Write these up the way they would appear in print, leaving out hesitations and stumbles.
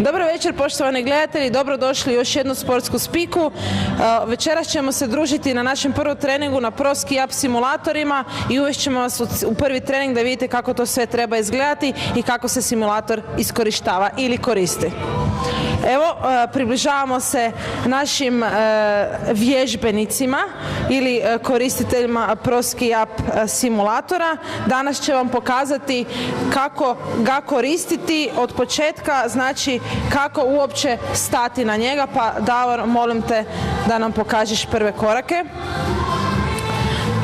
Dobro večer poštovani gledatelji, dobrodošli u još jednu sportsku spiku. Večeras ćemo se družiti na našem prvom treningu na Pro Ski Up simulatorima i uvešćemo vas u prvi trening da vidite kako to sve treba izgledati i kako se simulator iskorištava ili koristi. Evo, približavamo se našim vježbenicima ili koristiteljima Pro Ski Up simulatora. Danas će vam pokazati kako ga koristiti od početka, znači kako uopće stati na njega, pa Davor, molim te da nam pokažeš prve korake.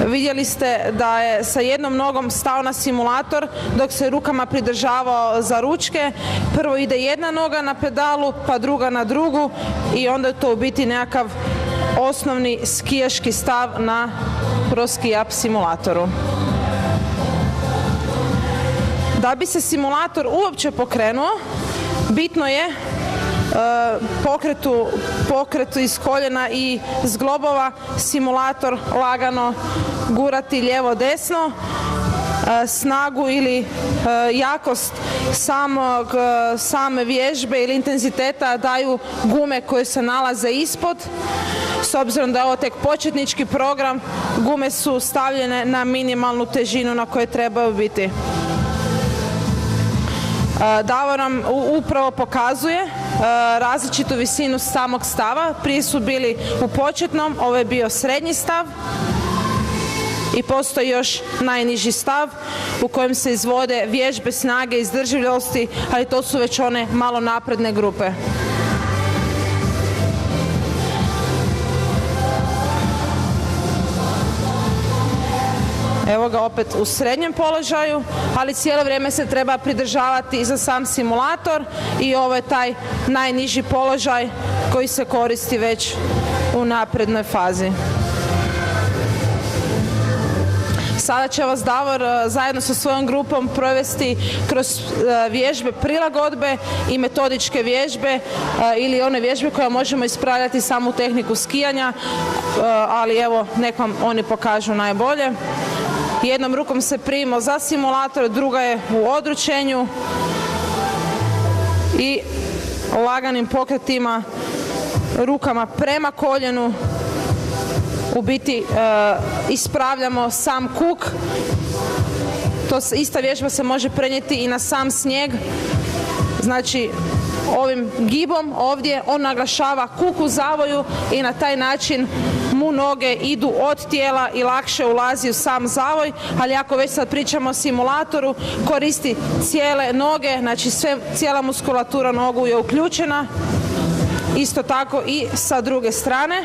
Vidjeli ste da je sa jednom nogom stao na simulator dok se rukama pridržavao za ručke. Prvo ide jedna noga na pedalu, pa druga na drugu i onda je to u biti nekakav osnovni skijaški stav na Pro Ski Up simulatoru. Da bi se simulator uopće pokrenuo, bitno je pokretu iz koljena i zglobova simulator lagano gurati lijevo-desno. Snagu ili jakost same vježbe ili intenziteta daju gume koje se nalaze ispod. S obzirom da je ovo tek početnički program, gume su stavljene na minimalnu težinu na kojoj trebaju biti. Davor nam upravo pokazuje različitu visinu samog stava. Prije su bili u početnom, ovo je bio srednji stav i postoji još najniži stav u kojem se izvode vježbe snage i izdržljivosti, ali to su već one malo napredne grupe. Evo ga opet u srednjem položaju, ali cijelo vrijeme se treba pridržavati za sam simulator i ovo je taj najniži položaj koji se koristi već u naprednoj fazi. Sada će vas Davor zajedno sa svojom grupom provesti kroz vježbe prilagodbe i metodičke vježbe ili one vježbe koje možemo ispravljati samu tehniku skijanja, ali evo nek vam oni pokažu najbolje. Jednom rukom se primimo za simulator, druga je u odručenju i laganim pokretima rukama prema koljenu u biti ispravljamo sam kuk. Ista vježba se može prenijeti i na sam snijeg. Znači ovim gibom ovdje on naglašava kuk u zavoju i na taj način mu noge idu od tijela i lakše ulazi u sam zavoj, ali ako već sad pričamo o simulatoru, koristi cijele noge, znači cijela muskulatura nogu je uključena. Isto tako i sa druge strane.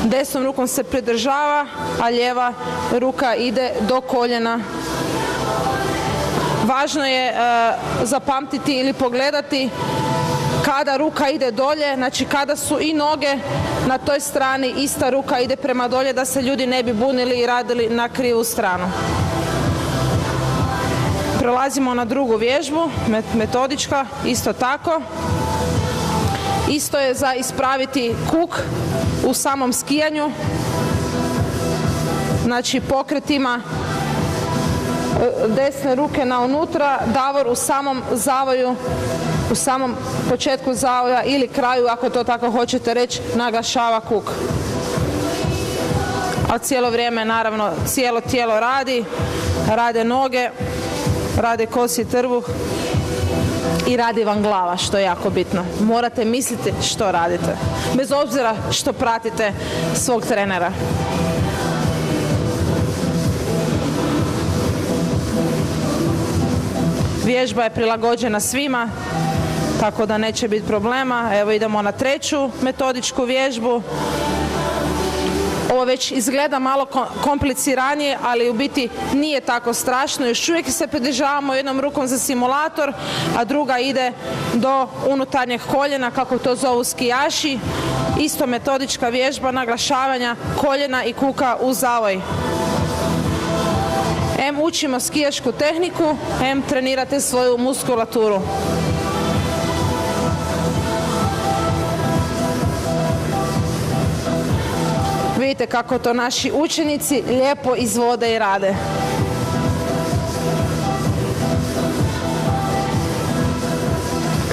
Desnom rukom se pridržava, a lijeva ruka ide do koljena. Važno je zapamtiti ili pogledati kada ruka ide dolje, znači kada su i noge na toj strani, ista ruka ide prema dolje da se ljudi ne bi bunili i radili na krivu stranu. Prelazimo na drugu vježbu, metodička, isto tako. Isto je za ispraviti kuk u samom skijanju, znači pokretima desne ruke na unutra, Davor u samom zavoju, u samom početku zavoja ili kraju, ako to tako hoćete reći, naglašava kuk. A cijelo vrijeme, naravno, cijelo tijelo rade noge, rade kosi i trbuh i radi vam glava, što je jako bitno. Morate misliti što radite, bez obzira što pratite svog trenera. Vježba je prilagođena svima, tako da neće biti problema. Evo idemo na treću metodičku vježbu. Ovo već izgleda malo kompliciranije, ali u biti nije tako strašno. Još uvijek se pridržavamo jednom rukom za simulator, a druga ide do unutarnjeg koljena, kako to zovu skijaši. Isto metodička vježba naglašavanja koljena i kuka u zavoj. Em učimo skijašku tehniku, em trenirate svoju muskulaturu. Vidite kako to naši učenici lijepo izvode i rade.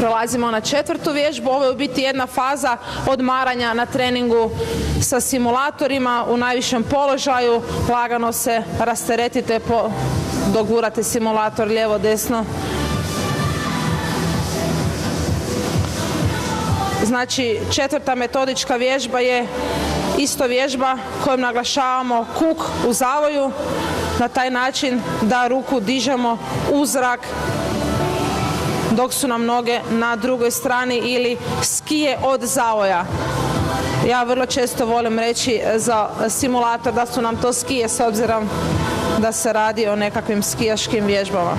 Prelazimo na četvrtu vježbu. Ovo je u biti jedna faza odmaranja na treningu sa simulatorima u najvišem položaju. Lagano se rasteretite, dogurate simulator lijevo, desno. Znači, četvrta metodička vježba je isto vježba kojom naglašavamo kuk u zavoju na taj način da ruku dižemo u zrak dok su nam noge na drugoj strani ili skije od zavoja. Ja vrlo često volim reći za simulator da su nam to skije s obzirom da se radi o nekakvim skijaškim vježbama.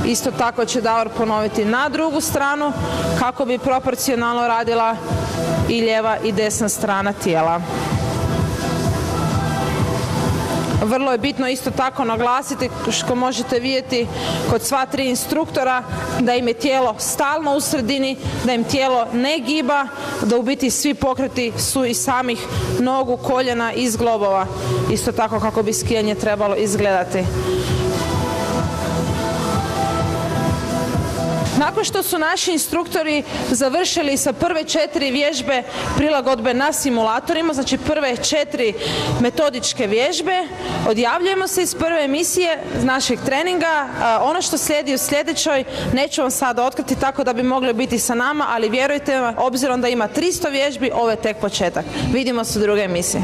Isto tako će Davor ponoviti na drugu stranu kako bi proporcionalno radila i lijeva i desna strana tijela. Vrlo je bitno isto tako naglasiti, što možete vidjeti kod sva tri instruktora, da im je tijelo stalno u sredini, da im tijelo ne giba, da u biti svi pokreti su iz samih nogu, koljena i zglobova. Isto tako kako bi skijanje trebalo izgledati. Nakon što su naši instruktori završili sa prve 4 vježbe prilagodbe na simulatorima, znači prve 4 metodičke vježbe, odjavljujemo se iz prve emisije našeg treninga. Ono što slijedi u sljedećoj neću vam sada otkriti, tako da bi mogli biti sa nama, ali vjerujte, obzirom da ima 300 vježbi, ovo je tek početak. Vidimo se u drugoj emisiji.